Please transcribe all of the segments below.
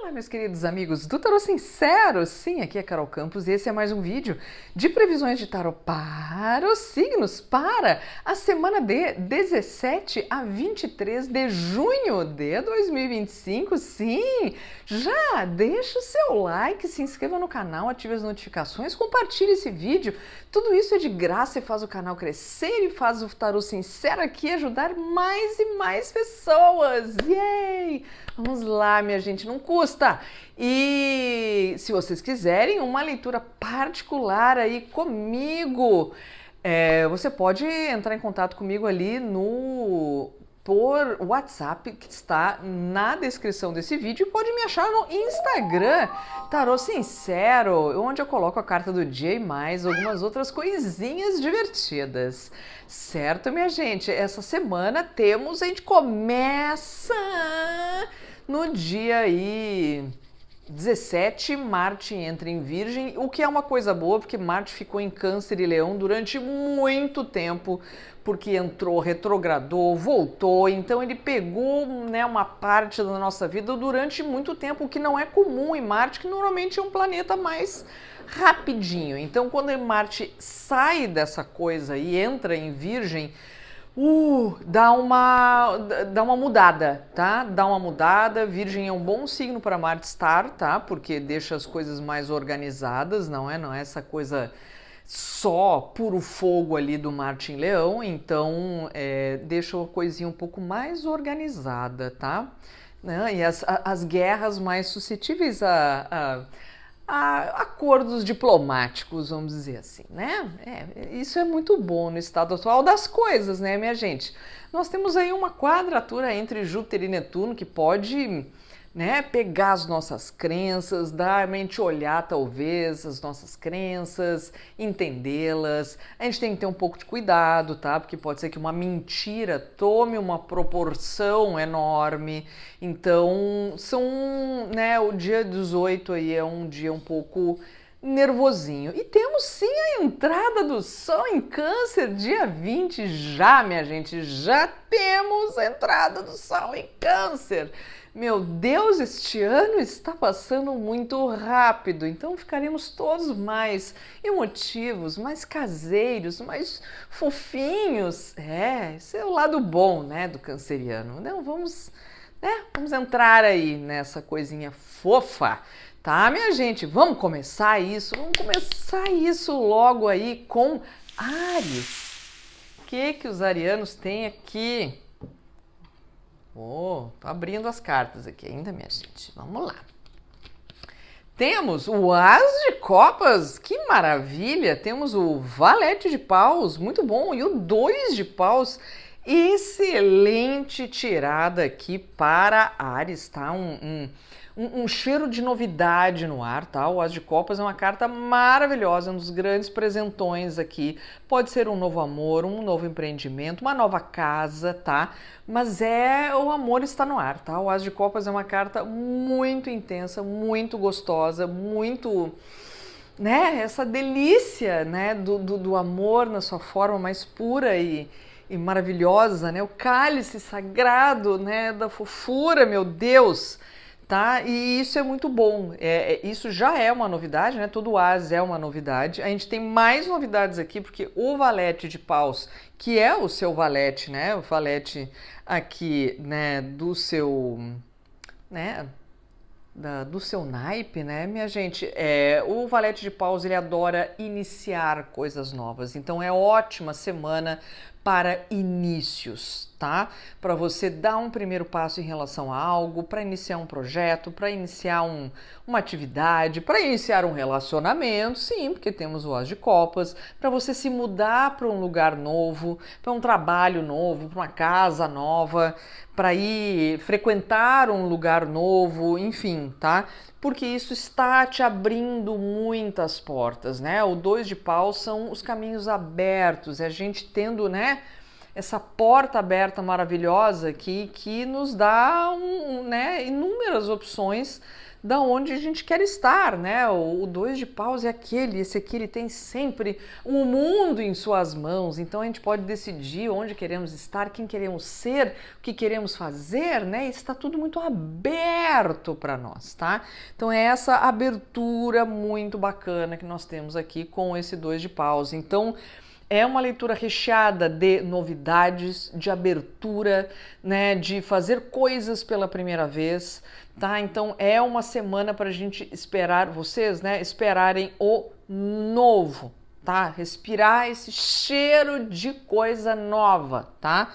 Olá, meus queridos amigos do Tarô Sincero! Sim, aqui é Carol Campos e esse é mais um vídeo de previsões de tarô para os signos para a semana de 17 a 23 de junho de 2025. Sim, já deixa o seu like, se inscreva no canal, ative as notificações, compartilhe esse vídeo. Tudo isso é de graça e faz o canal crescer e faz o Tarô Sincero aqui ajudar mais e mais pessoas. Yay! Vamos lá, minha gente, não custa. E se vocês quiserem uma leitura particular aí comigo, você pode entrar em contato comigo ali por WhatsApp, que está na descrição desse vídeo, e pode me achar no Instagram, Tarô Sincero, onde eu coloco a carta do dia e mais algumas outras coisinhas divertidas. Certo, minha gente? Essa semana a gente começa no dia aí 17, Marte entra em Virgem, o que é uma coisa boa, porque Marte ficou em Câncer e Leão durante muito tempo, porque entrou, retrogradou, voltou, então ele pegou, né, uma parte da nossa vida durante muito tempo, o que não é comum em Marte, que normalmente é um planeta mais rapidinho. Então, quando Marte sai dessa coisa e entra em Virgem, dá uma mudada, tá? Dá uma mudada. Virgem é um bom signo para Marte estar, tá? Porque deixa as coisas mais organizadas, não é? Não é essa coisa só puro fogo ali do Marte em Leão. Então, deixa a coisinha um pouco mais organizada, tá? Né? E as guerras mais suscetíveis a acordos diplomáticos, vamos dizer assim, né? Isso é muito bom no estado atual das coisas, né, minha gente? Nós temos aí uma quadratura entre Júpiter e Netuno que pode, né, pegar as nossas crenças, dar a mente olhar talvez as nossas crenças, entendê-las. A gente tem que ter um pouco de cuidado, tá? Porque pode ser que uma mentira tome uma proporção enorme. Então, né, o dia 18 aí é um dia um pouco nervosinho. E temos sim a entrada do Sol em Câncer, dia 20 já, minha gente, já temos a entrada do Sol em Câncer. Meu Deus, este ano está passando muito rápido, então ficaremos todos mais emotivos, mais caseiros, mais fofinhos. Esse é o lado bom, né, do canceriano. Então vamos entrar aí nessa coisinha fofa. Tá, minha gente? Vamos começar isso logo aí com Áries. O que os arianos têm aqui? Tô abrindo as cartas aqui ainda, minha gente. Vamos lá. Temos o As de Copas, que maravilha! Temos o Valete de Paus, muito bom. E o 2 de Paus, excelente tirada aqui para Áries, tá? Um cheiro de novidade no ar, tá? O As de Copas é uma carta maravilhosa, um dos grandes presentões aqui. Pode ser um novo amor, um novo empreendimento, uma nova casa, tá? Mas o amor está no ar, tá? O As de Copas é uma carta muito intensa, muito gostosa, muito, né? Essa delícia, né? Do amor na sua forma mais pura e maravilhosa, né? O cálice sagrado, né? Da fofura, meu Deus! Tá? E isso é muito bom. Isso já é uma novidade, né? Todo As é uma novidade. A gente tem mais novidades aqui, porque o Valete de Paus, que é o seu valete, né? O valete aqui, né? Do seu, né? Do seu naipe, né, minha gente? O Valete de Paus, ele adora iniciar coisas novas. Então é ótima semana para inícios, tá? Para você dar um primeiro passo em relação a algo, para iniciar um projeto, para iniciar uma atividade, para iniciar um relacionamento, sim, porque temos o As de Copas, para você se mudar para um lugar novo, para um trabalho novo, para uma casa nova, para ir frequentar um lugar novo, enfim, tá? Porque isso está te abrindo muitas portas, né? O 2 de Paus são os caminhos abertos, é a gente tendo, né, essa porta aberta maravilhosa aqui que nos dá né, inúmeras opções da onde a gente quer estar, né? O dois de paus é esse aqui ele tem sempre um mundo em suas mãos, então a gente pode decidir onde queremos estar, quem queremos ser, o que queremos fazer, né? Isso está tudo muito aberto para nós, tá? Então é essa abertura muito bacana que nós temos aqui com esse dois de paus. Então é uma leitura recheada de novidades, de abertura, né, de fazer coisas pela primeira vez, tá? Então é uma semana para a gente esperar, vocês, né, esperarem o novo, tá? Respirar esse cheiro de coisa nova, tá?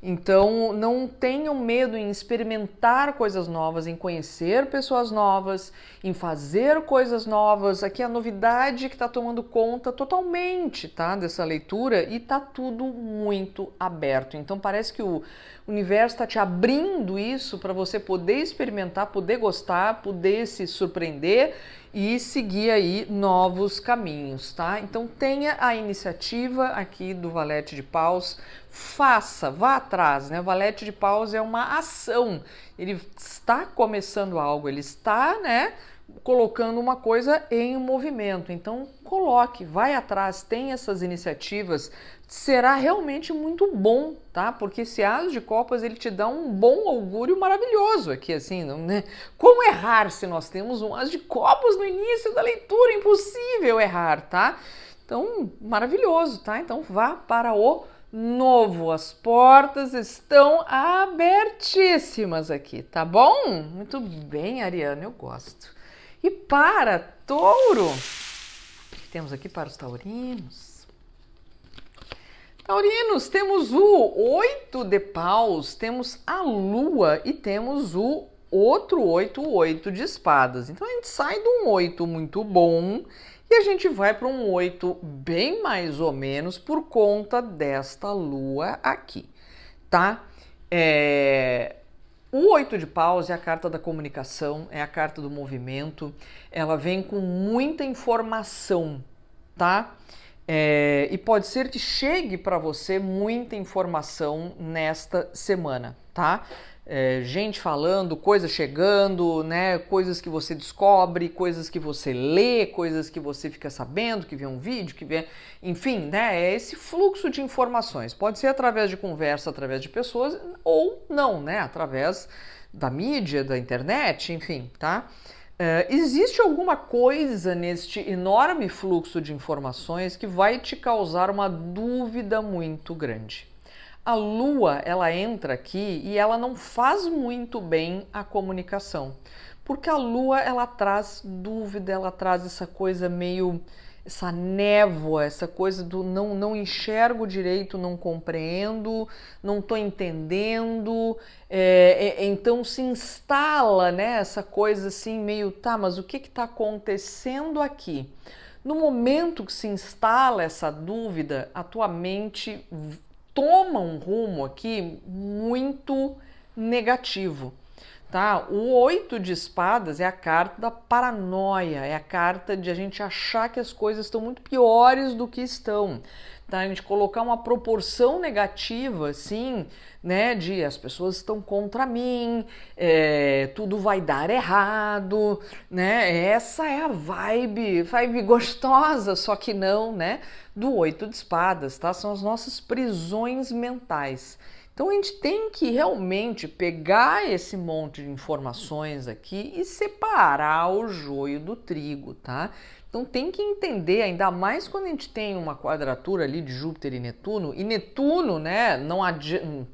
Então não tenham medo em experimentar coisas novas, em conhecer pessoas novas, em fazer coisas novas. Aqui é a novidade que está tomando conta totalmente, tá, dessa leitura, e tá tudo muito aberto. Então parece que o universo está te abrindo isso para você poder experimentar, poder gostar, poder se surpreender e seguir aí novos caminhos, tá? Então tenha a iniciativa aqui do Valete de Paus, faça, vá atrás, né? O Valete de Paus é uma ação, ele está começando algo, ele está, né, colocando uma coisa em movimento. Então coloque, vai atrás, tem essas iniciativas, será realmente muito bom, tá? Porque esse As de Copas ele te dá um bom augúrio maravilhoso aqui, assim, não, né? Como errar se nós temos um As de Copas no início da leitura? Impossível errar, tá? Então, maravilhoso, tá? Então vá para o novo, as portas estão abertíssimas aqui, tá bom? Muito bem, Ariana, eu gosto. E para Touro, o que temos aqui para os taurinos? Taurinos, temos o 8 de paus, temos a lua e temos o outro 8, o 8 de espadas. Então a gente sai de um 8 muito bom e a gente vai para um 8 bem mais ou menos por conta desta lua aqui, tá? O 8 de paus é a carta da comunicação, é a carta do movimento, ela vem com muita informação, tá? E pode ser que chegue para você muita informação nesta semana, tá? Gente falando, coisas chegando, né? Coisas que você descobre, coisas que você lê, coisas que você fica sabendo, que vê um vídeo, que vê... Enfim, né? É esse fluxo de informações. Pode ser através de conversa, através de pessoas, ou não, né? Através da mídia, da internet, enfim, tá? Existe alguma coisa neste enorme fluxo de informações que vai te causar uma dúvida muito grande. A lua, ela entra aqui e ela não faz muito bem a comunicação, porque a lua, ela traz dúvida, ela traz essa coisa meio, essa névoa, essa coisa do não enxergo direito, não compreendo, não estou entendendo, então se instala, né, essa coisa assim meio, tá, mas o que está acontecendo aqui? No momento que se instala essa dúvida, a tua mente toma um rumo aqui muito negativo, tá? O 8 de espadas é a carta da paranoia, é a carta de a gente achar que as coisas estão muito piores do que estão, tá? A gente colocar uma proporção negativa, assim, né, de as pessoas estão contra mim, tudo vai dar errado, né? Essa é a vibe gostosa, só que não, né, do 8 de espadas, tá? São as nossas prisões mentais. Então a gente tem que realmente pegar esse monte de informações aqui e separar o joio do trigo, tá? Então tem que entender, ainda mais quando a gente tem uma quadratura ali de Júpiter e Netuno, né, não adianta,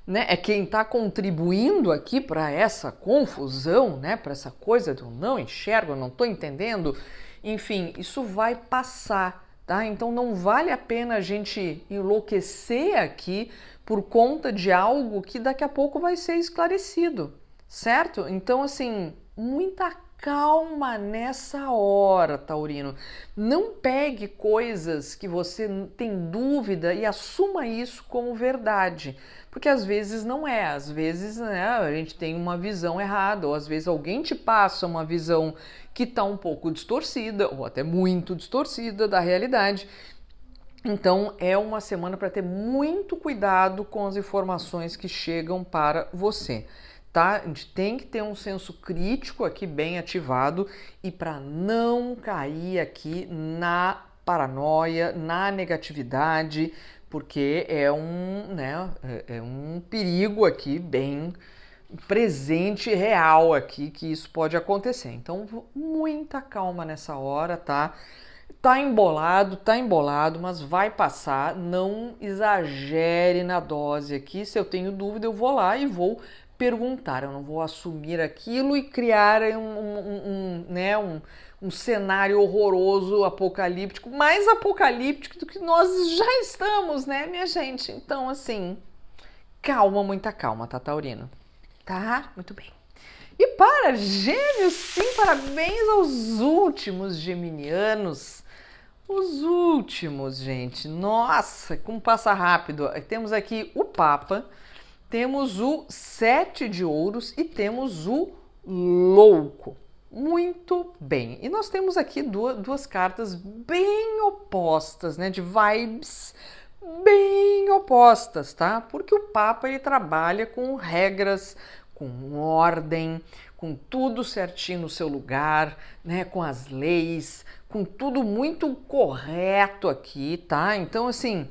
né, é quem está contribuindo aqui para essa confusão, né, para essa coisa do não enxergo, não estou entendendo, enfim, isso vai passar, tá? Então não vale a pena a gente enlouquecer aqui por conta de algo que daqui a pouco vai ser esclarecido, certo? Então, assim, muita calma nessa hora, taurino. Não pegue coisas que você tem dúvida e assuma isso como verdade, porque às vezes não é, às vezes, né, a gente tem uma visão errada, ou às vezes alguém te passa uma visão que está um pouco distorcida, ou até muito distorcida da realidade. Então é uma semana para ter muito cuidado com as informações que chegam para você, tá? A gente tem que ter um senso crítico aqui bem ativado e para não cair aqui na paranoia, na negatividade, porque é um perigo aqui bem presente e real aqui que isso pode acontecer. Então, muita calma nessa hora, tá? Tá embolado, mas vai passar. Não exagere na dose aqui. Se eu tenho dúvida, eu vou lá e vou perguntar. Eu não vou assumir aquilo e criar um cenário horroroso, apocalíptico, mais apocalíptico do que nós já estamos, né, minha gente? Então, assim, calma, muita calma, tá, Taurino? Tá? Muito bem. E para Gêmeos, sim, parabéns aos últimos geminianos. Os últimos, gente. Nossa, como passa rápido. Temos aqui o Papa, temos o Sete de Ouros e temos o Louco. Muito bem. E nós temos aqui duas cartas bem opostas, né? De vibes bem opostas, tá? Porque o Papa ele trabalha com regras, com ordem, com tudo certinho no seu lugar, né? Com as leis, com tudo muito correto aqui, tá? Então, assim,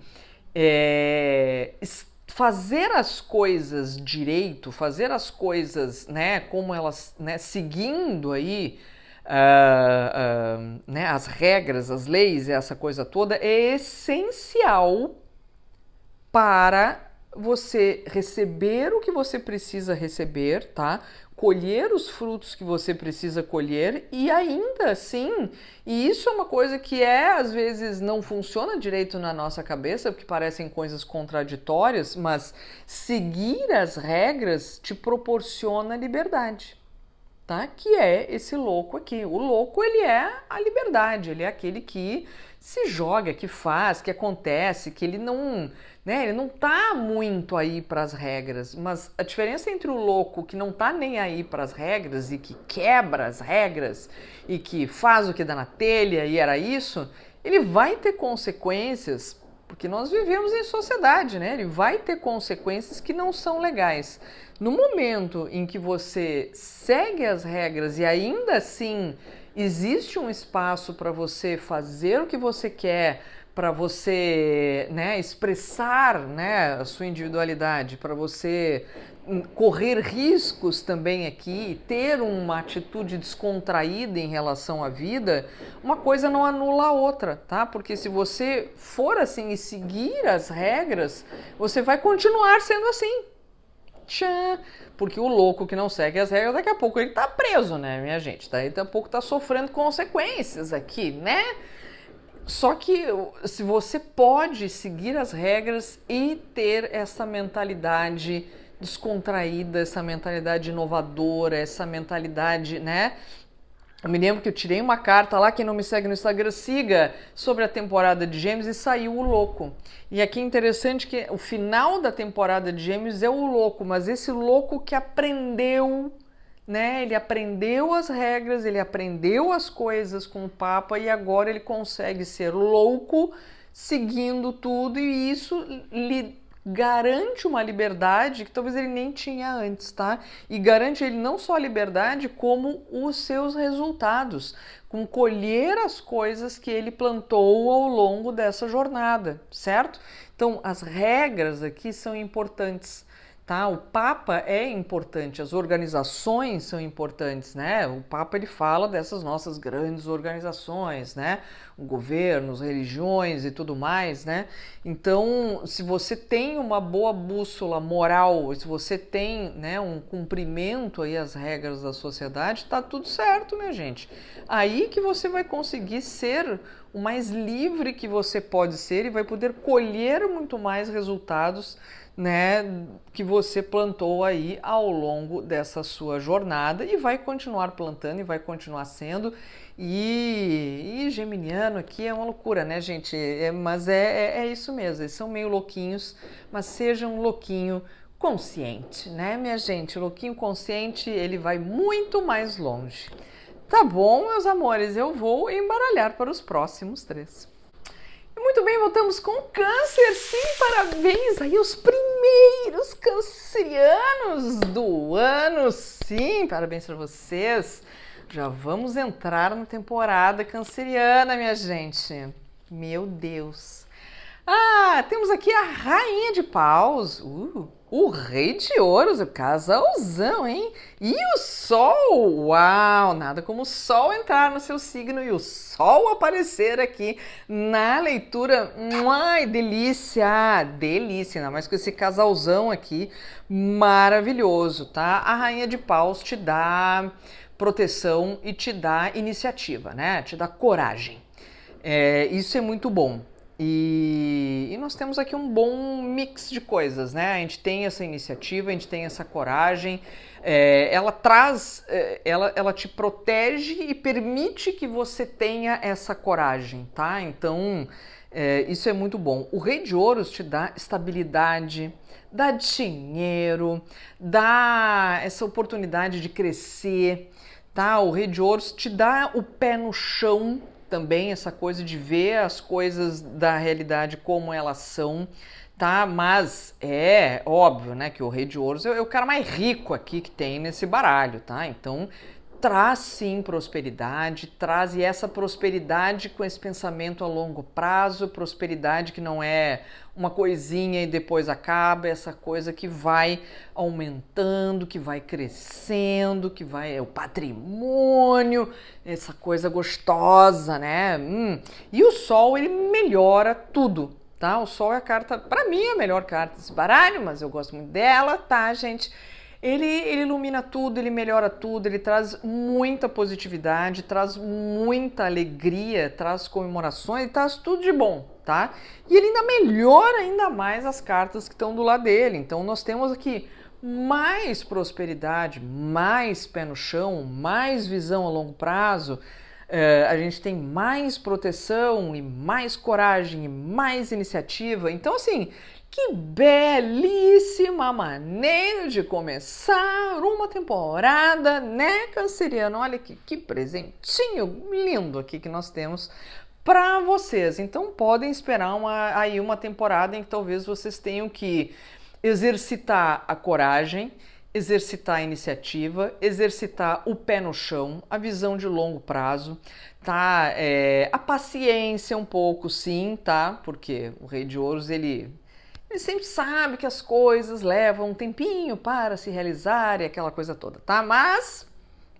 fazer as coisas direito, fazer as coisas, né? Como elas, né? Seguindo aí né, as regras, as leis, essa coisa toda, é essencial para você receber o que você precisa receber, tá? Colher os frutos que você precisa colher e ainda assim, e isso é uma coisa que às vezes não funciona direito na nossa cabeça, porque parecem coisas contraditórias, mas seguir as regras te proporciona liberdade. Tá? Que é esse louco aqui. O louco, ele é a liberdade, ele é aquele que se joga, que faz, que acontece, que ele não, né, ele não tá muito aí para as regras, mas a diferença entre o louco que não tá nem aí para as regras e que quebra as regras e que faz o que dá na telha e era isso, ele vai ter consequências, porque nós vivemos em sociedade, né? Ele vai ter consequências que não são legais. No momento em que você segue as regras e ainda assim existe um espaço para você fazer o que você quer, para você, né, expressar, né, a sua individualidade, para você correr riscos também aqui, ter uma atitude descontraída em relação à vida, uma coisa não anula a outra, tá? Porque se você for assim e seguir as regras, você vai continuar sendo assim. Tchan! Porque o louco que não segue as regras, daqui a pouco ele tá preso, né, minha gente? Daqui a pouco tá sofrendo consequências aqui, né? Só que se você pode seguir as regras e ter essa mentalidade descontraída, essa mentalidade inovadora, essa mentalidade, né? Eu me lembro que eu tirei uma carta lá, quem não me segue no Instagram, siga, sobre a temporada de Gêmeos e saiu o louco. E aqui é interessante que o final da temporada de Gêmeos é o louco, mas esse louco que aprendeu, né? Ele aprendeu as regras, ele aprendeu as coisas com o Papa e agora ele consegue ser louco seguindo tudo e isso lhe garante uma liberdade que talvez ele nem tinha antes, tá? E garante ele não só a liberdade, como os seus resultados, com colher as coisas que ele plantou ao longo dessa jornada, certo? Então, as regras aqui são importantes. Tá? O Papa é importante, as organizações são importantes, né? O Papa ele fala dessas nossas grandes organizações, né? Governos, religiões e tudo mais, né? Então, se você tem uma boa bússola moral, se você tem, né, um cumprimento aí às regras da sociedade, tá tudo certo, minha gente. Aí que você vai conseguir ser o mais livre que você pode ser e vai poder colher muito mais resultados, né, que você plantou aí ao longo dessa sua jornada e vai continuar plantando e vai continuar sendo. E geminiano aqui é uma loucura, né, gente? Mas é isso mesmo, eles são meio louquinhos, mas seja um louquinho consciente, né, minha gente? O louquinho consciente, ele vai muito mais longe. Tá bom, meus amores, eu vou embaralhar para os próximos 3. Muito bem, voltamos com Câncer, sim, parabéns aí aos primeiros cancerianos do ano, sim, parabéns para vocês. Já vamos entrar na temporada canceriana, minha gente. Meu Deus. Temos aqui a Rainha de Paus, o Rei de Ouros, o casalzão, hein? E o Sol, uau, nada como o Sol entrar no seu signo e o Sol aparecer aqui na leitura. Ai, delícia, delícia, ainda mais com esse casalzão aqui, maravilhoso, tá? A Rainha de Paus te dá proteção e te dá iniciativa, né? Te dá coragem. Isso é muito bom. E nós temos aqui um bom mix de coisas, né? A gente tem essa iniciativa, a gente tem essa coragem, ela traz, ela te protege e permite que você tenha essa coragem, tá? Então, isso é muito bom. O Rei de Ouros te dá estabilidade, dá dinheiro, dá essa oportunidade de crescer, tá? O Rei de Ouros te dá o pé no chão, também essa coisa de ver as coisas da realidade como elas são, tá? Mas é óbvio, né, que o Rei de Ouros é o cara mais rico aqui que tem nesse baralho, tá? Então traz sim prosperidade, traz e essa prosperidade com esse pensamento a longo prazo, prosperidade que não é uma coisinha e depois acaba, essa coisa que vai aumentando, que vai crescendo, que vai o patrimônio, essa coisa gostosa, né? E o Sol, ele melhora tudo, tá? O Sol é a carta, para mim, a melhor carta desse baralho, mas eu gosto muito dela, tá, gente? Ele ilumina tudo, ele melhora tudo, ele traz muita positividade, traz muita alegria, traz comemorações, traz tudo de bom, tá? E ele ainda melhora ainda mais as cartas que estão do lado dele. Então nós temos aqui mais prosperidade, mais pé no chão, mais visão a longo prazo, a gente tem mais proteção e mais coragem e mais iniciativa. Então assim, que belíssima maneira de começar uma temporada, né, canceriano? Olha que presentinho lindo aqui que nós temos para vocês. Então podem esperar uma temporada em que talvez vocês tenham que exercitar a coragem, exercitar a iniciativa, exercitar o pé no chão, a visão de longo prazo, tá? A paciência um pouco, sim, tá? Porque o Rei de Ouros, ele sempre sabe que as coisas levam um tempinho para se realizar e aquela coisa toda, tá? Mas,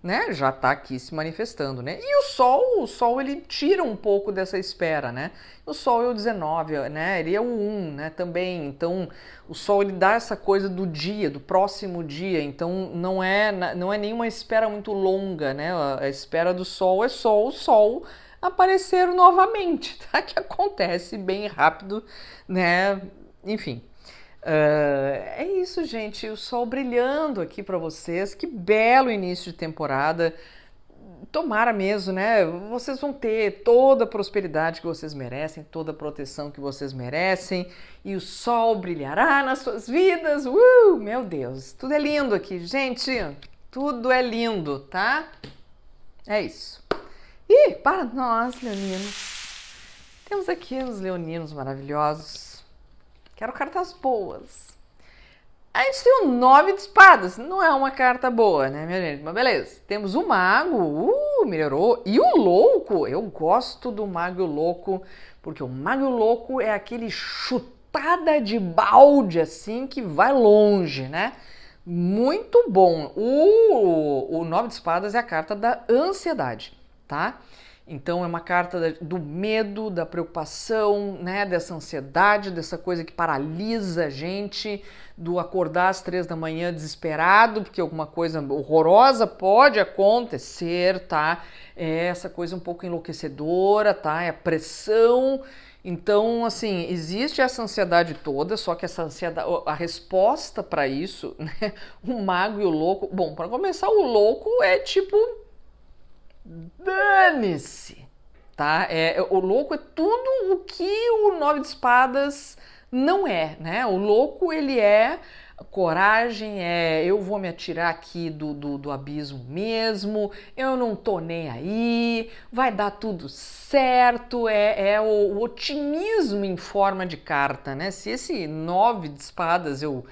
né, já tá aqui se manifestando, né? E o Sol ele tira um pouco dessa espera, né? O Sol é o 19, né? Ele é o 1, né, também. Então, o Sol ele dá essa coisa do dia, do próximo dia. Então, não é nenhuma espera muito longa, né? A espera do Sol é só o Sol aparecer novamente, tá? Que acontece bem rápido, né? Enfim, é isso, gente. O Sol brilhando aqui para vocês. Que belo início de temporada. Tomara mesmo, né? Vocês vão ter toda a prosperidade que vocês merecem, toda a proteção que vocês merecem. E o Sol brilhará nas suas vidas. Meu Deus, tudo é lindo aqui, gente. Tudo é lindo, tá? É isso. E para nós, leoninos, temos aqui os leoninos maravilhosos. Quero cartas boas. A gente tem o 9 de espadas. Não é uma carta boa, né, minha gente? Mas beleza. Temos o mago. Melhorou. E o louco. Eu gosto do mago louco, porque o mago louco é aquele chutada de balde, assim, que vai longe, né? Muito bom. O 9 de espadas é a carta da ansiedade, tá? Então é uma carta do medo, da preocupação, né, dessa ansiedade, dessa coisa que paralisa a gente, do acordar às 3 da manhã desesperado, porque alguma coisa horrorosa pode acontecer, tá? É essa coisa um pouco enlouquecedora, tá? É a pressão. Então, assim, existe essa ansiedade toda, só que essa ansiedade, a resposta para isso, né, o mago e o louco... Bom, para começar, o louco é tipo... dane-se, tá? O louco é tudo o que o 9 de espadas não é, né? O louco, ele é Coragem é eu vou me atirar aqui do abismo mesmo, eu não tô nem aí, vai dar tudo certo, é o otimismo em forma de carta, né? Se esse 9 de espadas o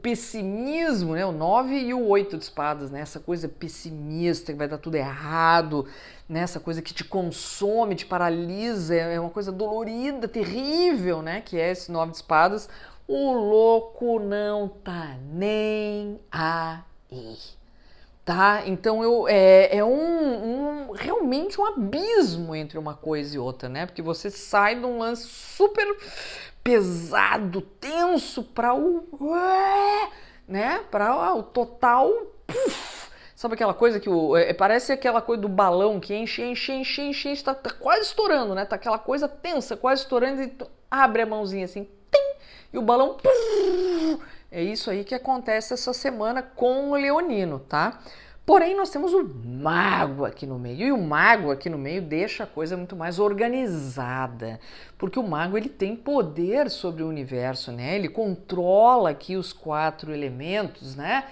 pessimismo, né? O 9 e o 8 de espadas, né? Essa coisa pessimista que vai dar tudo errado, né? Essa coisa que te consome, te paralisa, é uma coisa dolorida, terrível, né? Que é esse 9 de espadas. O louco não tá nem aí, tá? Então realmente um abismo entre uma coisa e outra, né? Porque você sai de um lance super pesado, tenso para né? Para o total, puff. Sabe aquela coisa que parece aquela coisa do balão que enche, tá quase estourando, né? Tá aquela coisa tensa, quase estourando e abre a mãozinha assim, e o balão... É isso aí que acontece essa semana com o leonino, tá? Porém, nós temos o mago aqui no meio. E o mago aqui no meio deixa a coisa muito mais organizada. Porque o mago, ele tem poder sobre o universo, né? Ele controla aqui os 4 elementos, né?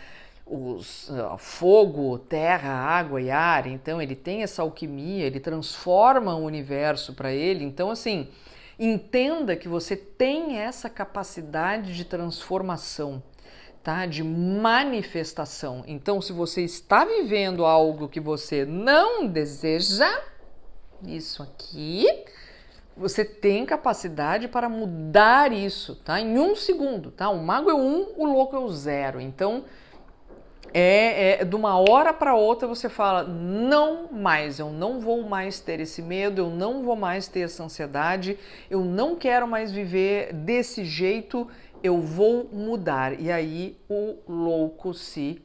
Os fogo, terra, água e ar. Então, ele tem essa alquimia, ele transforma o universo para ele. Então, assim... Entenda que você tem essa capacidade de transformação, tá? De manifestação. Então, se você está vivendo algo que você não deseja, isso aqui, você tem capacidade para mudar isso, tá? Em 1 segundo, tá? O mago é 1, o louco é o 0. Então, de uma hora para outra você fala, não mais, eu não vou mais ter esse medo, eu não vou mais ter essa ansiedade, eu não quero mais viver desse jeito, eu vou mudar. E aí o louco se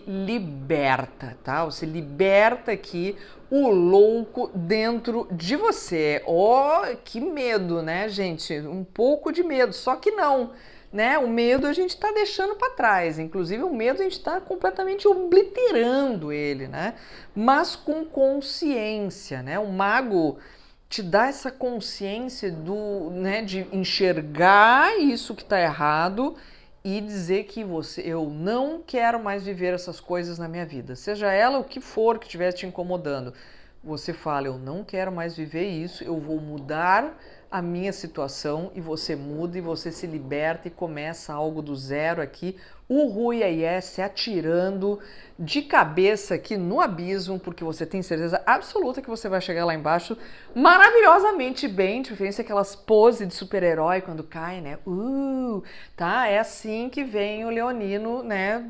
liberta, tá? Você liberta aqui o louco dentro de você. Oh, que medo, né, gente? Um pouco de medo, só que não. Né? O medo a gente está deixando para trás, inclusive o medo a gente está completamente obliterando ele, né? Mas com consciência, né? O mago te dá essa consciência né, de enxergar isso que está errado e dizer que eu não quero mais viver essas coisas na minha vida, seja ela o que for que estiver te incomodando. Você fala, eu não quero mais viver isso, eu vou mudar a minha situação, e você muda e você se liberta e começa algo do zero aqui, o Rui aí se atirando de cabeça aqui no abismo, porque você tem certeza absoluta que você vai chegar lá embaixo maravilhosamente bem, de preferência aquelas poses de super-herói quando cai, né? Tá? É assim que vem o leonino, né?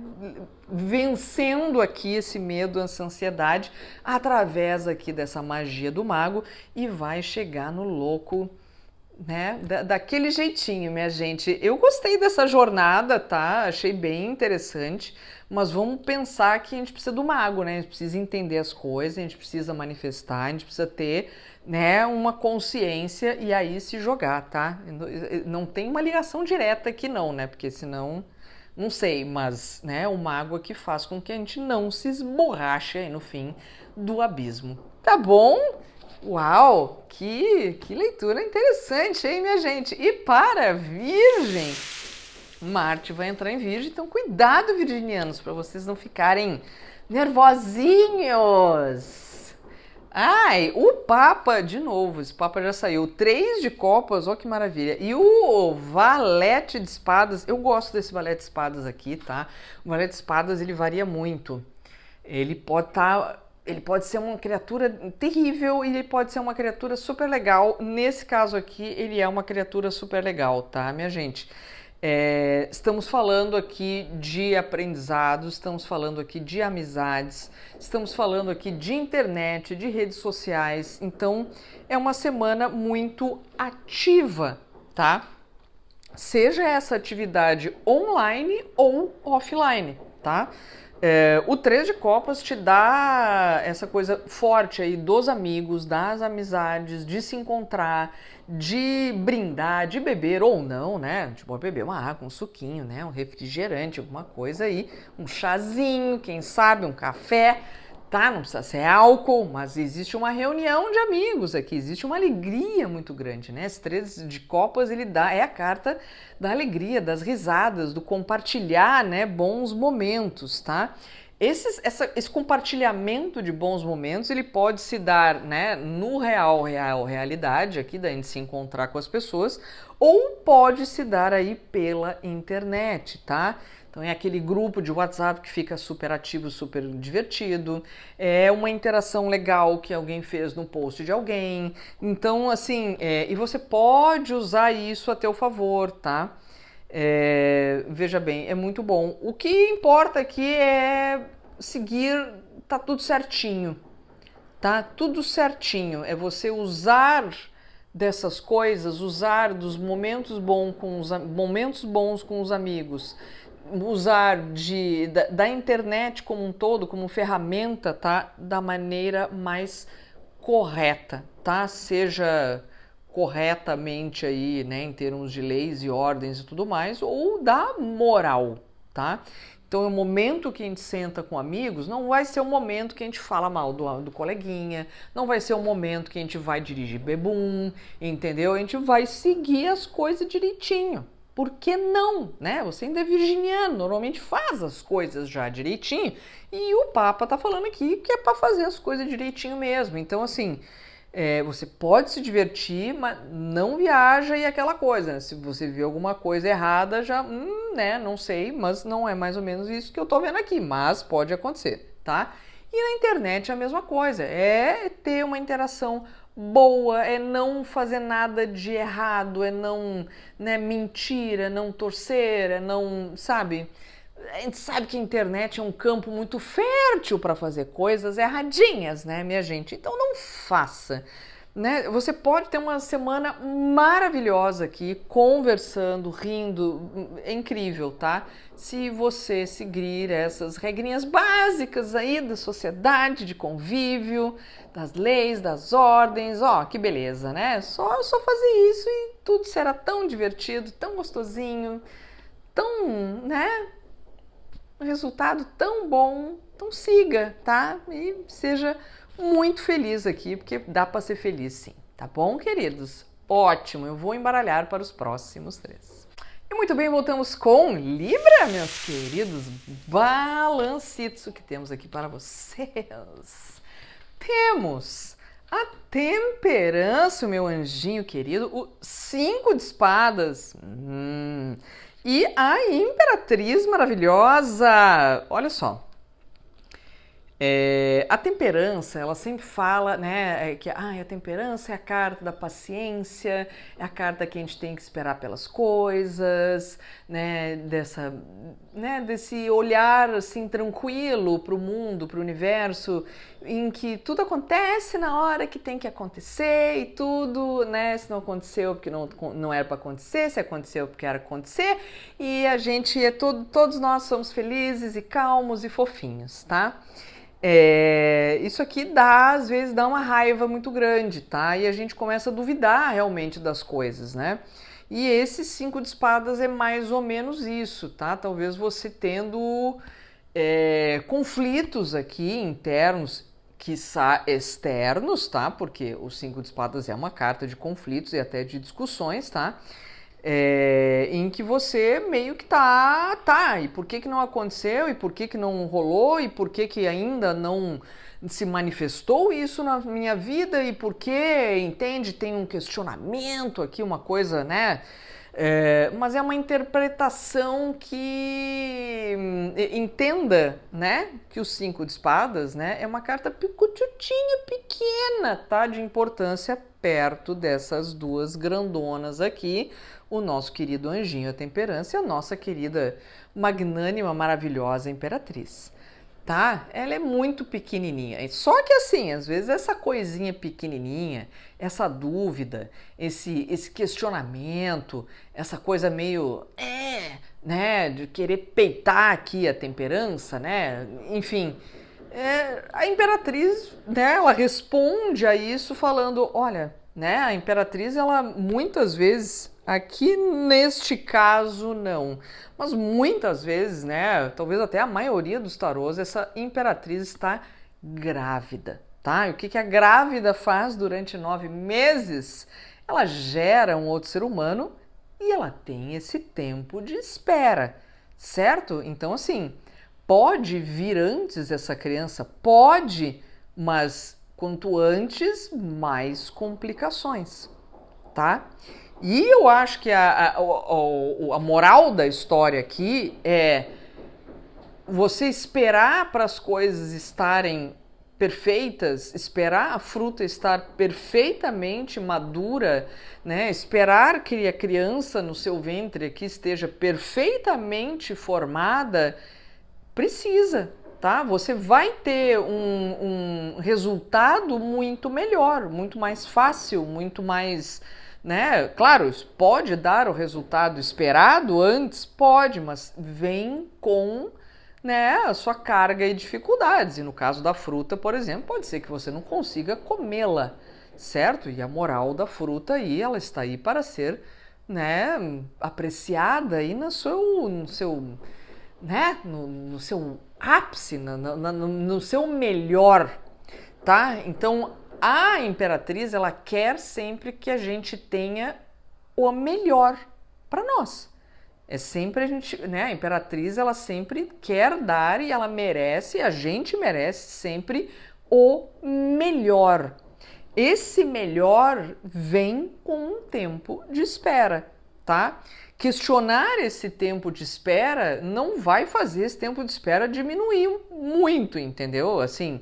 Vencendo aqui esse medo, essa ansiedade, através aqui dessa magia do mago, e vai chegar no louco, né? Daquele jeitinho, minha gente. Eu gostei dessa jornada, tá? Achei bem interessante, mas vamos pensar que a gente precisa do mago, né? A gente precisa entender as coisas, a gente precisa manifestar, a gente precisa ter, né, uma consciência e aí se jogar, tá? Não tem uma ligação direta aqui não, né? Porque senão, não sei, mas, né, o mago aqui faz com que a gente não se esborrache aí no fim do abismo. Tá bom? Uau, que leitura interessante, hein, minha gente? E para Virgem, Marte vai entrar em Virgem, então cuidado, virginianos, para vocês não ficarem nervosinhos. Ai, o Papa, de novo, esse Papa já saiu, 3 de copas, ó que maravilha. E o Valete de espadas, eu gosto desse Valete de espadas aqui, tá? O Valete de espadas, ele varia muito. Ele pode ser uma criatura terrível e ele pode ser uma criatura super legal. Nesse caso aqui, ele é uma criatura super legal, tá, minha gente? Estamos falando aqui de aprendizados, estamos falando aqui de amizades, estamos falando aqui de internet, de redes sociais. Então, é uma semana muito ativa, tá? Seja essa atividade online ou offline, tá? O 3 de copas te dá essa coisa forte aí dos amigos, das amizades, de se encontrar, de brindar, de beber ou não, né? Tipo, beber uma água, um suquinho, né? Um refrigerante, alguma coisa aí, um chazinho, quem sabe, um café. tá? Não precisa ser álcool, mas existe uma reunião de amigos aqui, existe uma alegria muito grande, né? Esse 3 de copas, ele é a carta da alegria, das risadas, do compartilhar, né, bons momentos, tá? Esse compartilhamento de bons momentos, ele pode se dar, né, no realidade, aqui da gente se encontrar com as pessoas, ou pode se dar aí pela internet, tá? Então é aquele grupo de WhatsApp que fica super ativo, super divertido, é uma interação legal que alguém fez no post de alguém, então assim, e você pode usar isso a teu favor, tá? Veja bem, é muito bom. O que importa aqui é seguir, tá tudo certinho, tá? Tudo certinho. É você usar dessas coisas, usar dos momentos bons com os amigos, usar da internet como um todo, como ferramenta, tá? Da maneira mais correta, tá? Seja corretamente aí, né, em termos de leis e ordens e tudo mais, ou da moral, tá? Então, o momento que a gente senta com amigos não vai ser o momento que a gente fala mal do coleguinha, não vai ser o momento que a gente vai dirigir bebum, entendeu? A gente vai seguir as coisas direitinho. Por que não, né? Você ainda é virginiano, normalmente faz as coisas já direitinho, e o Papa tá falando aqui que é para fazer as coisas direitinho mesmo. Então, assim, você pode se divertir, mas não viaja e aquela coisa, né? Se você vê alguma coisa errada, já, né, não sei, mas não é mais ou menos isso que eu tô vendo aqui, mas pode acontecer, tá? E na internet é a mesma coisa, é ter uma interação boa, é não fazer nada de errado, é não, né, mentir, é não torcer, é não, sabe? A gente sabe que a internet é um campo muito fértil para fazer coisas erradinhas, né, minha gente? Então não faça, né? Você pode ter uma semana maravilhosa aqui, conversando, rindo, é incrível, tá? Se você seguir essas regrinhas básicas aí da sociedade, de convívio, das leis, das ordens, ó, que beleza, né? Só fazer isso e tudo será tão divertido, tão gostosinho, tão, né? Um resultado tão bom, então siga, tá? E seja muito feliz aqui, porque dá para ser feliz sim, tá bom, queridos? Ótimo, eu vou embaralhar para os próximos 3. E muito bem, voltamos com Libra, meus queridos balancitos, o que temos aqui para vocês. Temos a temperança, meu anjinho querido, o 5 de espadas. E a imperatriz maravilhosa, olha só, a temperança, ela sempre fala, né, que a temperança é a carta da paciência, é a carta que a gente tem que esperar pelas coisas, né, desse olhar assim tranquilo para o mundo, para o universo, em que tudo acontece na hora que tem que acontecer e tudo, né, se não aconteceu porque não era para acontecer, se aconteceu porque era acontecer, e a gente todos nós somos felizes e calmos e fofinhos, tá? Isso aqui às vezes dá uma raiva muito grande, tá? E a gente começa a duvidar realmente das coisas, né? E esse 5 de espadas é mais ou menos isso, tá? Talvez você tendo conflitos aqui internos, quiçá externos, tá? Porque o 5 de espadas é uma carta de conflitos e até de discussões, tá? Em que você meio que e por que não aconteceu, e por que não rolou, e por que ainda não se manifestou isso na minha vida, e por que, entende, tem um questionamento aqui, uma coisa, né? Mas é uma interpretação que entenda, né, que o 5 de espadas, né, é uma carta picutinha, pequena, tá, de importância perto dessas duas grandonas aqui, o nosso querido anjinho, a temperança, e a nossa querida magnânima, maravilhosa imperatriz. Tá? Ela é muito pequenininha. Só que assim, às vezes essa coisinha pequenininha, essa dúvida, esse questionamento, essa coisa meio, né, de querer peitar aqui a temperança, né? Enfim, a imperatriz, né, ela responde a isso falando, olha, né, a imperatriz, ela muitas vezes, aqui neste caso não, mas muitas vezes, né, talvez até a maioria dos tarôs, essa imperatriz está grávida, tá? E o que a grávida faz durante 9 meses? Ela gera um outro ser humano e ela tem esse tempo de espera, certo? Então, assim, pode vir antes essa criança? Pode, mas quanto antes, mais complicações, tá? E eu acho que a moral da história aqui é você esperar para as coisas estarem perfeitas, esperar a fruta estar perfeitamente madura, né? Esperar que a criança no seu ventre aqui esteja perfeitamente formada, precisa, tá? Você vai ter um resultado muito melhor, muito mais fácil, muito mais, né? Claro, pode dar o resultado esperado antes, pode, mas vem com, né, a sua carga e dificuldades. E no caso da fruta, por exemplo, pode ser que você não consiga comê-la, certo? E a moral da fruta aí, ela está aí para ser, né, apreciada aí no seu né, no seu ápice, no seu melhor, tá? Então a Imperatriz, ela quer sempre que a gente tenha o melhor para nós. É sempre a gente, né? A Imperatriz, ela sempre quer dar e ela merece, a gente merece sempre o melhor. Esse melhor vem com um tempo de espera, tá? Questionar esse tempo de espera não vai fazer esse tempo de espera diminuir muito, entendeu? Assim,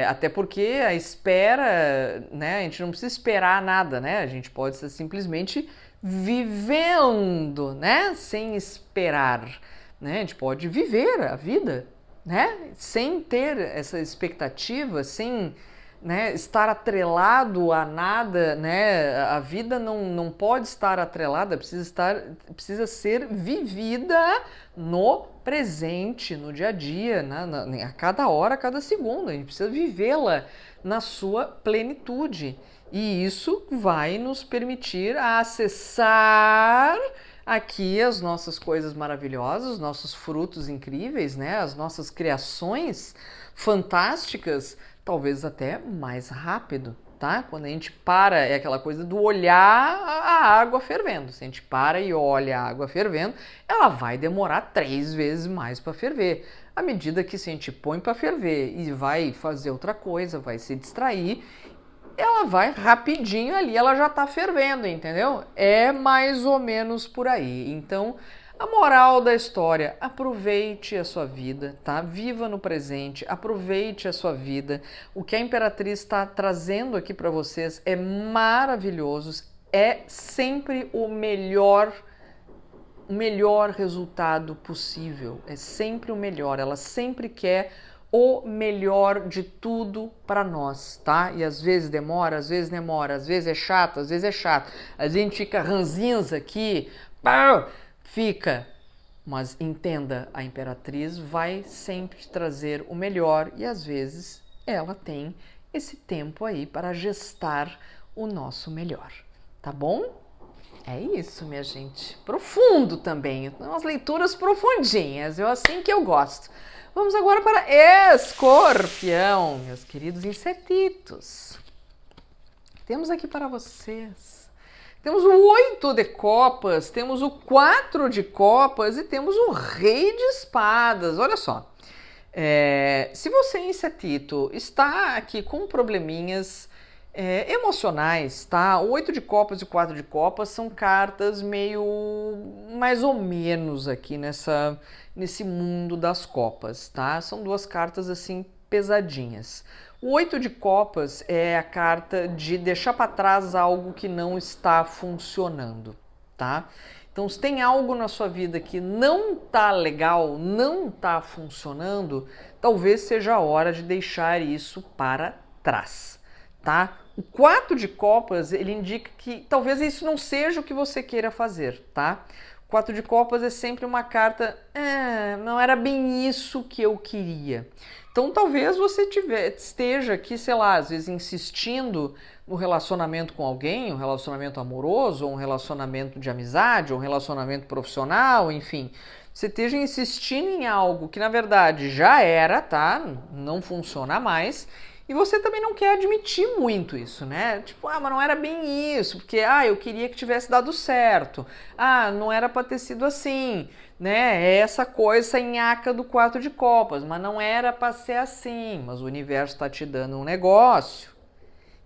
até porque a espera, né? A gente não precisa esperar nada, né? A gente pode ser simplesmente vivendo, né? Sem esperar, né? A gente pode viver a vida, né? Sem ter essa expectativa, sem, né, estar atrelado a nada, né? A vida não pode estar atrelada, precisa ser vivida no presente, no dia a dia, a cada hora, a cada segundo. A gente precisa vivê-la na sua plenitude. E isso vai nos permitir acessar aqui as nossas coisas maravilhosas, os nossos frutos incríveis, né? As nossas criações fantásticas, talvez até mais rápido, tá? Quando a gente para, é aquela coisa do olhar a água fervendo. Se a gente para e olha a água fervendo, ela vai demorar 3 vezes mais para ferver. À medida que se a gente põe para ferver e vai fazer outra coisa, vai se distrair, ela vai rapidinho ali, ela já tá fervendo, entendeu? É mais ou menos por aí. Então, a moral da história, aproveite a sua vida, tá? Viva no presente, aproveite a sua vida. O que a Imperatriz está trazendo aqui para vocês é maravilhoso, é sempre o melhor resultado possível, é sempre o melhor, ela sempre quer o melhor de tudo para nós, tá? E às vezes demora, às vezes é chato, às vezes é chato. A gente fica ranzinza aqui, fica. Mas entenda, a Imperatriz vai sempre trazer o melhor e às vezes ela tem esse tempo aí para gestar o nosso melhor, tá bom? É isso, minha gente. Profundo também, umas leituras profundinhas, assim que eu gosto. Vamos agora para Escorpião, meus queridos insetitos. Temos aqui para vocês. Temos o 8 de copas, temos o 4 de copas e temos o Rei de espadas. Olha só, se você, insetito, está aqui com probleminhas emocionais, tá? O 8 de copas e o 4 de copas são cartas meio mais ou menos aqui nesse mundo das copas, tá? São duas cartas assim pesadinhas. O 8 de copas é a carta de deixar para trás algo que não está funcionando, tá? Então, se tem algo na sua vida que não tá legal, não tá funcionando, talvez seja a hora de deixar isso para trás, tá? O 4 de copas, ele indica que talvez isso não seja o que você queira fazer, tá? O 4 de copas é sempre uma carta, não era bem isso que eu queria. Então talvez você esteja aqui, sei lá, às vezes insistindo no relacionamento com alguém, um relacionamento amoroso, ou um relacionamento de amizade, ou um relacionamento profissional, enfim. você esteja insistindo em algo que na verdade já era, tá? Não funciona mais. E você também não quer admitir muito isso, né? Tipo, mas não era bem isso, porque eu queria que tivesse dado certo. Não era para ter sido assim, né? É essa coisa, essa nhaca do 4 de copas, mas não era para ser assim. Mas o universo está te dando um negócio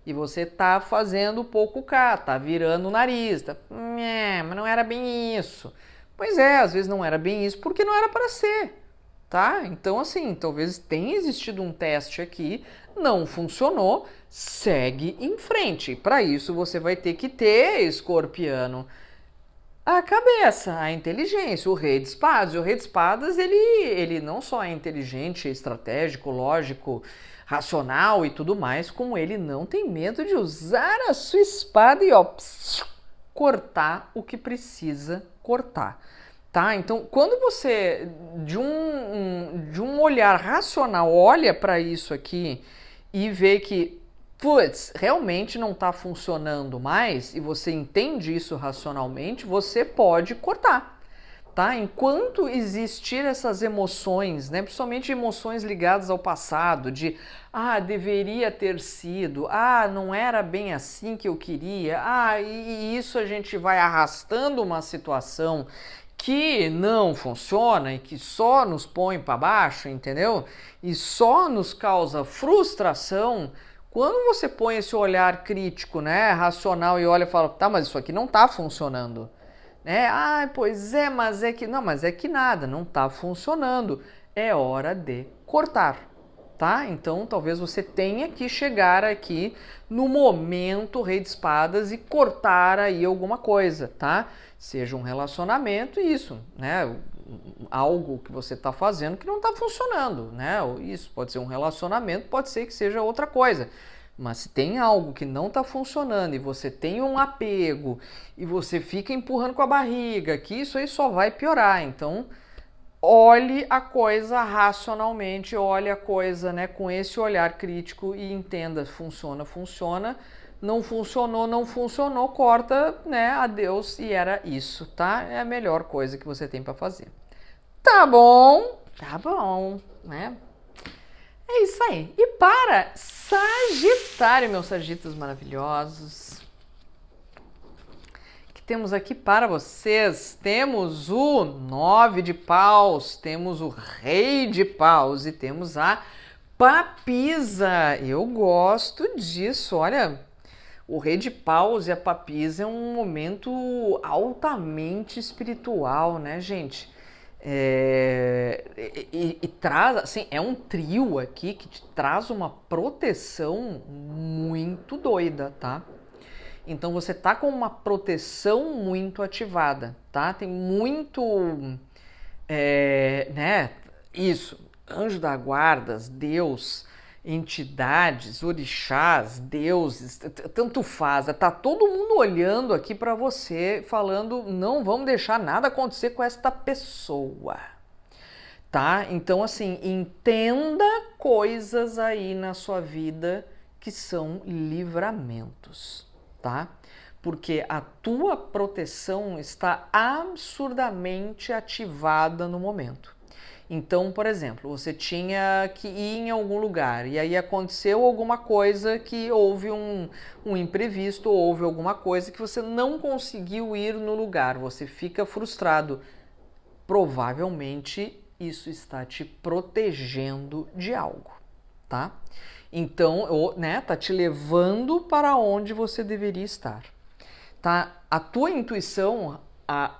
e você tá fazendo pouco cá, tá virando o nariz, mas não era bem isso. Pois é, às vezes não era bem isso porque não era para ser. Tá? Então, assim, talvez tenha existido um teste aqui, não funcionou, segue em frente. Para isso, você vai ter que ter, escorpiano, a cabeça, a inteligência, o rei de espadas. E o rei de espadas, ele não só é inteligente, estratégico, lógico, racional e tudo mais, como ele não tem medo de usar a sua espada e cortar o que precisa cortar. Tá? Então, quando você, de um olhar racional, olha para isso aqui e vê que, putz, realmente não está funcionando mais, e você entende isso racionalmente, você pode cortar. Tá? Enquanto existir essas emoções, né, principalmente emoções ligadas ao passado, de deveria ter sido, não era bem assim que eu queria, e isso a gente vai arrastando uma situação que não funciona e que só nos põe para baixo, entendeu? E só nos causa frustração. Quando você põe esse olhar crítico, né, racional, e olha e fala, tá, mas isso aqui não tá funcionando, né? Pois é, mas é que não, mas é que nada, não tá funcionando. É hora de cortar, tá? Então, talvez você tenha que chegar aqui no momento Rei de Espadas e cortar aí alguma coisa, tá? Seja um relacionamento, isso, né? Algo que você está fazendo que não está funcionando, né? Isso pode ser um relacionamento, pode ser que seja outra coisa. Mas se tem algo que não está funcionando e você tem um apego e você fica empurrando com a barriga, que isso aí só vai piorar. Então, olhe a coisa racionalmente, olhe a coisa, né, com esse olhar crítico e entenda, funciona, funciona. Não funcionou, corta, né, adeus, e era isso, tá? É a melhor coisa que você tem para fazer. Tá bom, né? É isso aí. E para Sagitário, meus sagitos maravilhosos, que temos aqui para vocês? Temos o 9 de paus, temos o rei de paus e temos a papisa. Eu gosto disso, olha. O rei de paus e a papisa é um momento altamente espiritual, né, gente? E traz, assim, é um trio aqui que te traz uma proteção muito doida, tá? Então você tá com uma proteção muito ativada, tá? Tem muito, né? Isso, anjo da guarda, Deus, entidades, orixás, deuses, tanto faz, tá todo mundo olhando aqui para você, falando, não vamos deixar nada acontecer com esta pessoa, tá? Então, assim, entenda coisas aí na sua vida que são livramentos, tá? Porque a tua proteção está absurdamente ativada no momento. Então, por exemplo, você tinha que ir em algum lugar e aí aconteceu alguma coisa que houve um imprevisto, houve alguma coisa que você não conseguiu ir no lugar, você fica frustrado. Provavelmente isso está te protegendo de algo, tá? Então, né, tá te levando para onde você deveria estar, tá? A tua intuição, a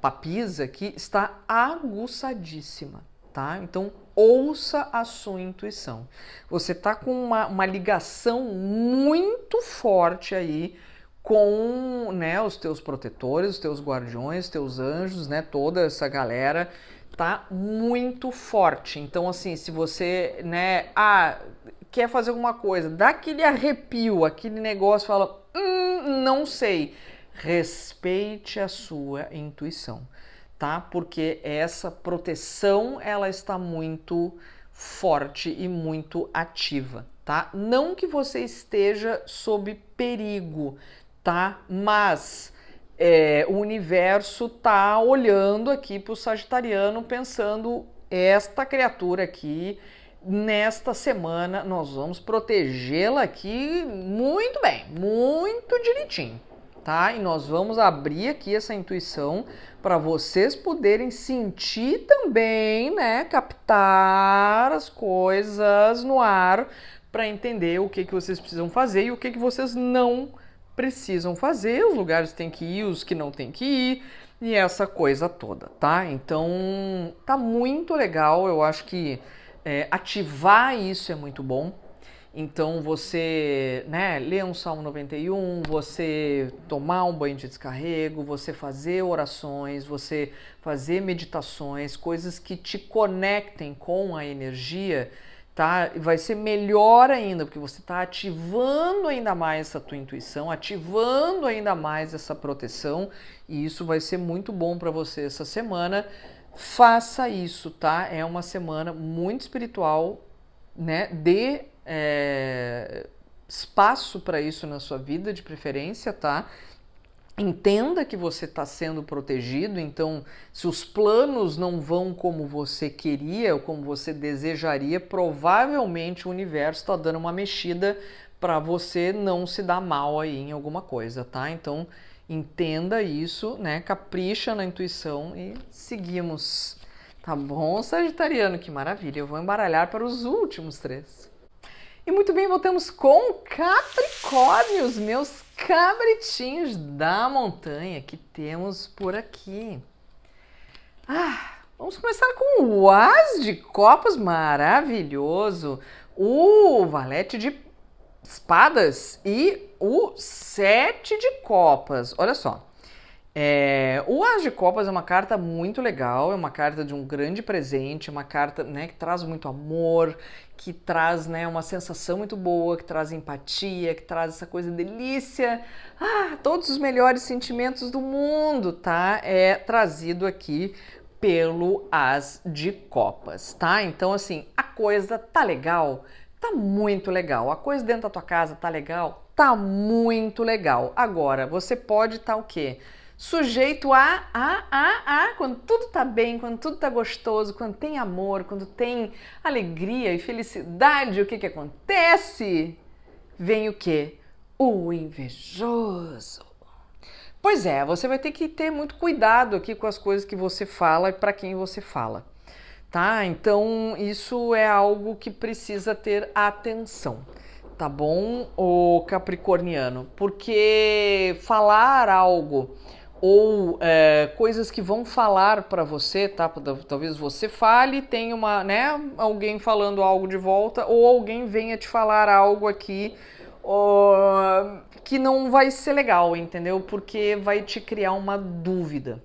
papisa aqui está aguçadíssima, tá? Então, ouça a sua intuição. Você tá com uma ligação muito forte aí com, né, os teus protetores, os teus guardiões, os teus anjos, né, toda essa galera tá muito forte. Então, assim, se você, né, quer fazer alguma coisa, dá aquele arrepio, aquele negócio, fala, não sei. Respeite a sua intuição, tá? Porque essa proteção, ela está muito forte e muito ativa, tá? Não que você esteja sob perigo, tá? Mas o universo tá olhando aqui para o sagitariano pensando, esta criatura aqui, nesta semana, nós vamos protegê-la aqui muito bem, muito direitinho, tá? E nós vamos abrir aqui essa intuição para vocês poderem sentir também, né? Captar as coisas no ar para entender o que vocês precisam fazer e o que vocês não precisam fazer, os lugares tem que ir, os que não tem que ir, e essa coisa toda, tá? Então, tá muito legal, eu acho que ativar isso é muito bom. Então, você, né, ler um Salmo 91, você tomar um banho de descarrego, você fazer orações, você fazer meditações, coisas que te conectem com a energia, tá? Vai ser melhor ainda, porque você está ativando ainda mais essa tua intuição, ativando ainda mais essa proteção, e isso vai ser muito bom para você essa semana. Faça isso, tá? É uma semana muito espiritual, né? Dê espaço para isso na sua vida, de preferência, tá? Entenda que você está sendo protegido, então se os planos não vão como você queria ou como você desejaria, provavelmente o universo está dando uma mexida para você não se dar mal aí em alguma coisa, tá? Então entenda isso, né? Capricha na intuição e seguimos. Tá bom, Sagitariano? Que maravilha! Eu vou embaralhar para os últimos 3. E muito bem, voltamos com Capricórnios, meus cabritinhos da montanha que temos por aqui. Vamos começar com o As de Copas, maravilhoso, o Valete de Espadas e o 7 de Copas. Olha só, o As de Copas é uma carta muito legal, é uma carta de um grande presente, uma carta, né, que traz muito amor, que traz, né, uma sensação muito boa, que traz empatia, que traz essa coisa delícia, todos os melhores sentimentos do mundo, tá? É trazido aqui pelo As de Copas, tá? Então, assim, a coisa tá legal, tá muito legal. A coisa dentro da tua casa tá legal, tá muito legal. Agora, você pode estar o quê? Sujeito quando tudo tá bem, quando tudo tá gostoso, quando tem amor, quando tem alegria e felicidade, o que acontece? Vem o quê? O invejoso. Pois é, você vai ter que ter muito cuidado aqui com as coisas que você fala e para quem você fala, tá? Então isso é algo que precisa ter atenção. Tá bom, o capricorniano? Porque falar algo ou coisas que vão falar para você, tá? Talvez você fale, tenha alguém falando algo de volta, ou alguém venha te falar algo aqui que não vai ser legal, entendeu? Porque vai te criar uma dúvida.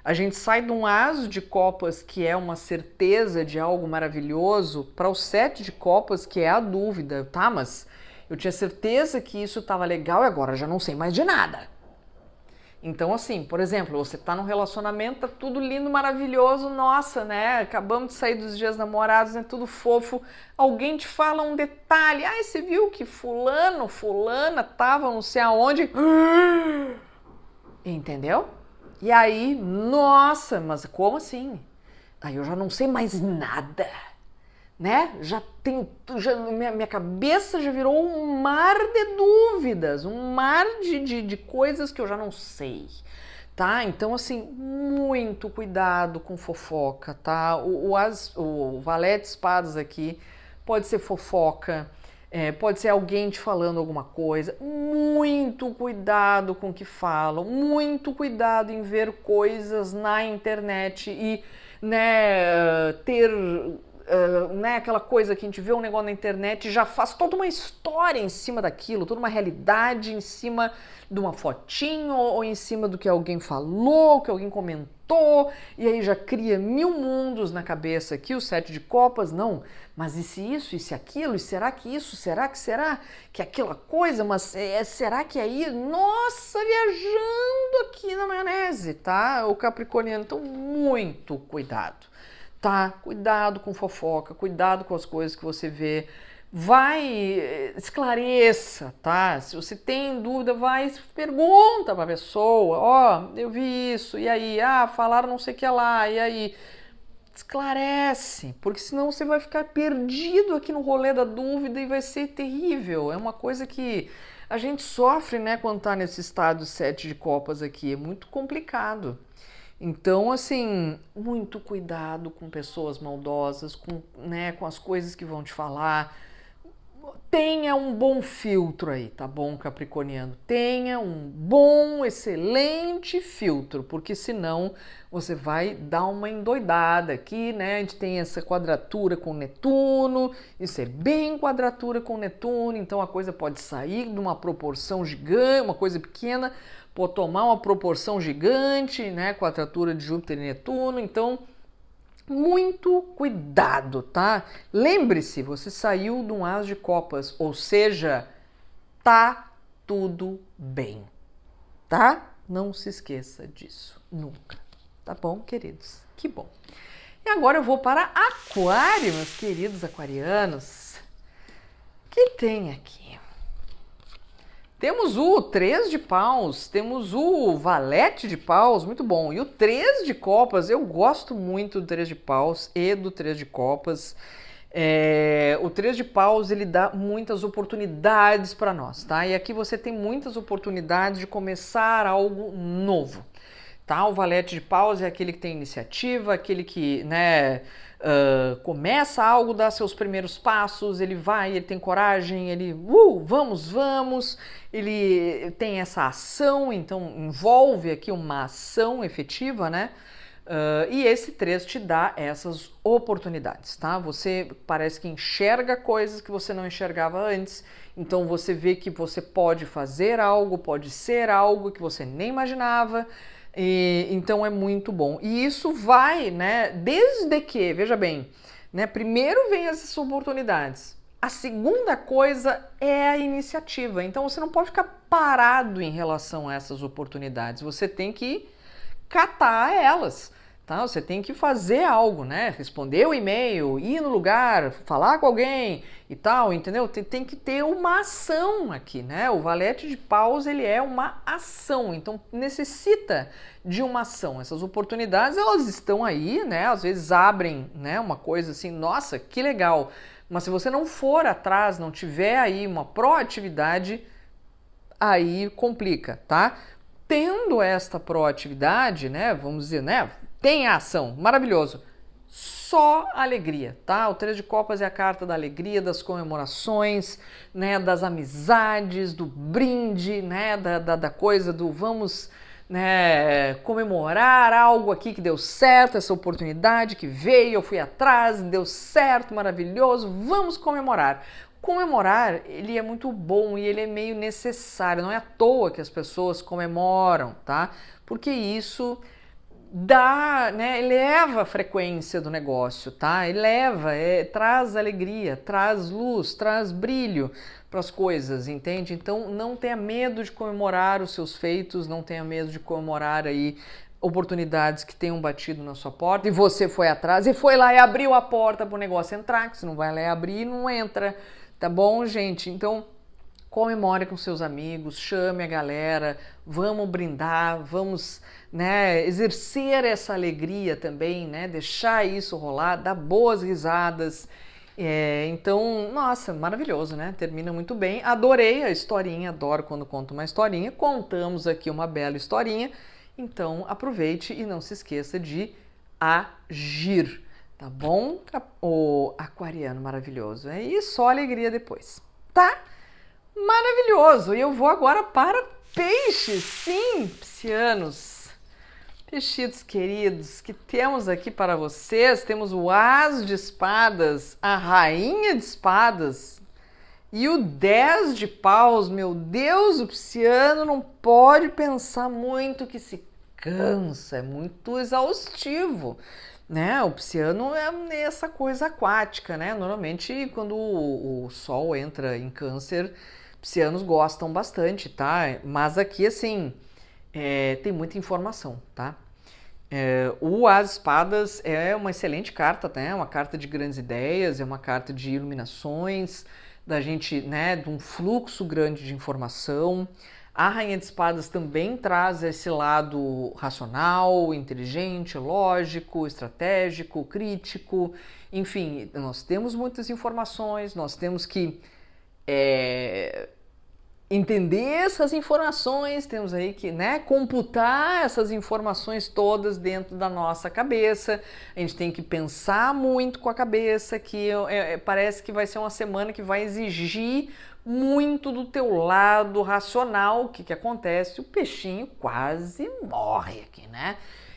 A gente sai de um As de Copas, que é uma certeza de algo maravilhoso, para o 7 de Copas, que é a dúvida, tá? Mas eu tinha certeza que isso estava legal e agora já não sei mais de nada. Então, assim, por exemplo, você tá num relacionamento, tá tudo lindo, maravilhoso, nossa, né? Acabamos de sair dos dias namorados, né? Tudo fofo. Alguém te fala um detalhe. Você viu que fulana tava não sei aonde. Entendeu? E aí, nossa, mas como assim? Aí eu já não sei mais nada, né? Minha cabeça já virou um mar de dúvidas, um mar de coisas que eu já não sei, tá? Então, assim, muito cuidado com fofoca, tá? O Valete de Espadas aqui pode ser fofoca, pode ser alguém te falando alguma coisa. Muito cuidado com o que falam, muito cuidado em ver coisas na internet e, né, ter... aquela coisa que a gente vê um negócio na internet e já faz toda uma história em cima daquilo, toda uma realidade em cima de uma fotinho ou em cima do que alguém falou, que alguém comentou, e aí já cria 1000 mundos na cabeça aqui, o 7 de Copas, não, mas e se isso, e se aquilo, e será que isso, será que aquela coisa, mas será que aí, nossa, viajando aqui na maionese, tá? O capricorniano, então muito cuidado. Tá? Cuidado com fofoca, cuidado com as coisas que você vê, vai, esclareça, tá? Se você tem dúvida, vai, pergunta para a pessoa, ó, eu vi isso, e aí? Ah, falaram não sei o que lá, e aí? Esclarece, porque senão você vai ficar perdido aqui no rolê da dúvida e vai ser terrível. É uma coisa que a gente sofre, né, quando tá nesse estado 7 de copas aqui, é muito complicado. Então, assim, muito cuidado com pessoas maldosas, com as coisas que vão te falar. Tenha um bom filtro aí, tá bom, capricorniano? Tenha um bom, excelente filtro, porque senão você vai dar uma endoidada aqui, né? A gente tem essa quadratura com Netuno, isso é bem quadratura com Netuno, então a coisa pode sair de uma proporção gigante, uma coisa pequena, pode tomar uma proporção gigante, né? Quadratura de Júpiter e Netuno, então muito cuidado, tá? Lembre-se, você saiu de um as de copas, ou seja, tá tudo bem, tá? Não se esqueça disso, nunca. Tá bom, queridos? Que bom. E agora eu vou para Aquário, meus queridos aquarianos. O que tem aqui? Temos o 3 de paus, temos o valete de paus, muito bom. E o 3 de copas, eu gosto muito do 3 de paus e do 3 de copas. O 3 de paus, ele dá muitas oportunidades para nós, tá? E aqui você tem muitas oportunidades de começar algo novo, tá? O valete de paus é aquele que tem iniciativa, aquele que, né, começa algo, dá seus primeiros passos, ele vai, ele tem coragem, ele, vamos, ele tem essa ação, então envolve aqui uma ação efetiva, né? E esse 3 te dá essas oportunidades, tá? Você parece que enxerga coisas que você não enxergava antes, então você vê que você pode fazer algo, pode ser algo que você nem imaginava. Então é muito bom. E isso vai, né, desde que, veja bem, né, primeiro vem essas oportunidades. A segunda coisa é a iniciativa. Então você não pode ficar parado em relação a essas oportunidades. Você tem que catar elas, tá? Você tem que fazer algo, né? Responder o e-mail, ir no lugar, falar com alguém e tal, entendeu? Tem que ter uma ação aqui, né? O valete de paus, ele é uma ação, então necessita de uma ação. Essas oportunidades, elas estão aí, né? Às vezes abrem, né, uma coisa assim, nossa, que legal. Mas se você não for atrás, não tiver aí uma proatividade, aí complica, tá? Tendo esta proatividade, né, vamos dizer, né, tem a ação, maravilhoso, só alegria, tá? O 3 de copas é a carta da alegria, das comemorações, né, das amizades, do brinde, né, da coisa do vamos, né, comemorar algo aqui que deu certo, essa oportunidade que veio, eu fui atrás, deu certo, maravilhoso, vamos comemorar. Comemorar, ele é muito bom e ele é meio necessário, não é à toa que as pessoas comemoram, tá? Porque isso dá, né, eleva a frequência do negócio, tá? Eleva, traz alegria, traz luz, traz brilho para as coisas, entende? Então não tenha medo de comemorar os seus feitos, não tenha medo de comemorar aí oportunidades que tenham batido na sua porta e você foi atrás e foi lá e abriu a porta para o negócio entrar, que você não vai lá e abrir, não entra. Tá bom, gente? Então, comemore com seus amigos, chame a galera, vamos brindar, vamos, né, exercer essa alegria também, né, deixar isso rolar, dar boas risadas. Então, nossa, maravilhoso, né? Termina muito bem. Adorei a historinha, adoro quando conto uma historinha. Contamos aqui uma bela historinha. Então, aproveite e não se esqueça de agir. Tá bom? O aquariano maravilhoso. E só alegria depois. Tá? Maravilhoso! E eu vou agora para peixes. Sim, piscianos. Peixitos queridos, que temos aqui para vocês. Temos o as de espadas, a rainha de espadas e o 10 de paus. Meu Deus, o pisciano não pode pensar muito que se cansa. É muito exaustivo. Né? O pisciano é essa coisa aquática, né? Normalmente, quando o Sol entra em Câncer, piscianos gostam bastante, tá? Mas aqui, assim, tem muita informação, tá? O As Espadas é uma excelente carta, né? É uma carta de grandes ideias, é uma carta de iluminações, da gente, né, de um fluxo grande de informação. A Rainha de Espadas também traz esse lado racional, inteligente, lógico, estratégico, crítico. Enfim, nós temos muitas informações, nós temos que entender essas informações, temos aí que, né, computar essas informações todas dentro da nossa cabeça. A gente tem que pensar muito com a cabeça, que parece que vai ser uma semana que vai exigir muito do teu lado racional. O que acontece? O peixinho quase morre aqui, né?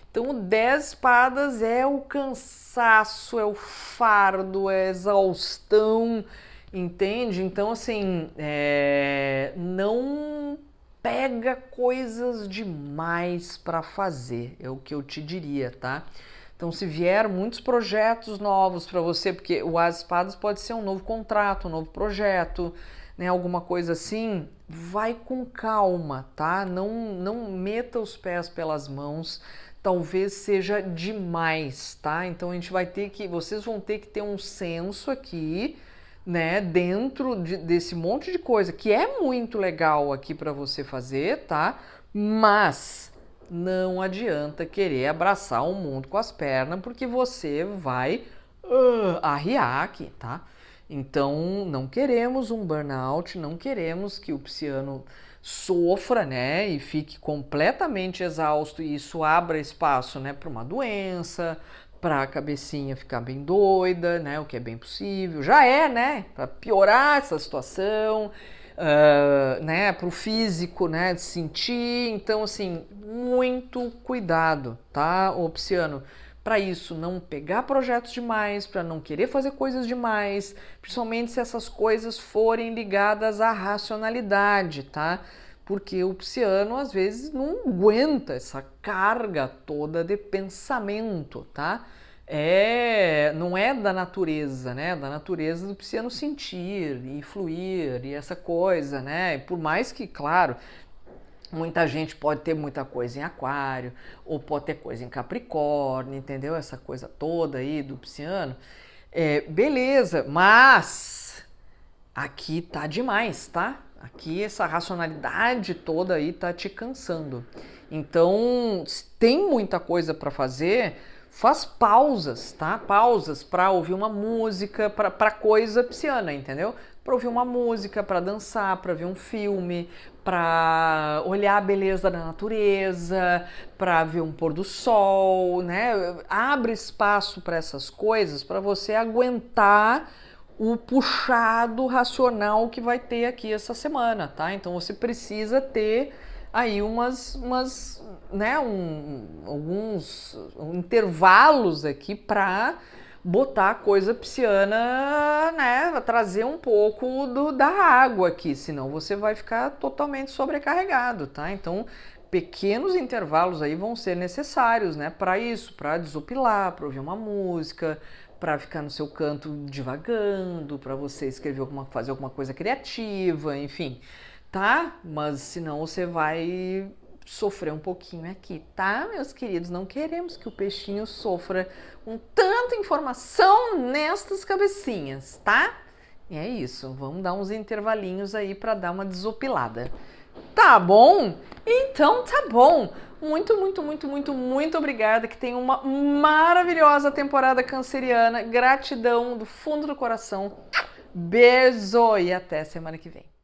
Então, o 10 espadas é o cansaço, é o fardo, é a exaustão, entende? Então, assim, não pega coisas demais para fazer, é o que eu te diria, tá? Então, se vier muitos projetos novos para você, porque o As Espadas pode ser um novo contrato, um novo projeto, né, alguma coisa assim, vai com calma, tá? Não meta os pés pelas mãos, talvez seja demais, tá? Então, vocês vão ter que ter um senso aqui, né, dentro desse monte de coisa que é muito legal aqui para você fazer, tá? Mas não adianta querer abraçar o mundo com as pernas, porque você vai arriar aqui, tá? Então, não queremos um burnout, não queremos que o pisciano sofra, né, e fique completamente exausto, e isso abra espaço, né, para uma doença, para a cabecinha ficar bem doida, né, o que é bem possível, já né, para piorar essa situação, né, para o físico, né, de sentir. Então, assim, muito cuidado, tá, ô pisciano, para isso não pegar projetos demais, para não querer fazer coisas demais, principalmente se essas coisas forem ligadas à racionalidade, tá? Porque o pisciano às vezes não aguenta essa carga toda de pensamento, tá? Não é da natureza, né? Da natureza do pisciano sentir e fluir e essa coisa, né? E por mais que, claro, muita gente pode ter muita coisa em aquário, ou pode ter coisa em capricórnio, entendeu? Essa coisa toda aí do pisciano. Beleza, mas aqui tá demais, tá? Aqui essa racionalidade toda aí tá te cansando. Então, se tem muita coisa para fazer, faz pausas, tá? Pausas para ouvir uma música, para coisa pisciana, entendeu? Para ouvir uma música, para dançar, para ver um filme, para olhar a beleza da natureza, para ver um pôr do sol, né? Abre espaço para essas coisas, para você aguentar o puxado racional que vai ter aqui essa semana, tá? Então você precisa ter aí alguns intervalos aqui para botar a coisa pisciana, né, trazer um pouco da água aqui, senão você vai ficar totalmente sobrecarregado, tá? Então, pequenos intervalos aí vão ser necessários, né, para isso, para desopilar, para ouvir uma música, para ficar no seu canto divagando, para você fazer alguma coisa criativa, enfim, tá? Mas senão você vai sofrer um pouquinho aqui, tá, meus queridos? Não queremos que o peixinho sofra com tanta informação nestas cabecinhas, tá? E é isso, vamos dar uns intervalinhos aí para dar uma desopilada. Tá bom? Então tá bom. Muito, muito, muito, muito, muito obrigada. Que tenha uma maravilhosa temporada canceriana. Gratidão do fundo do coração. Beijo e até semana que vem.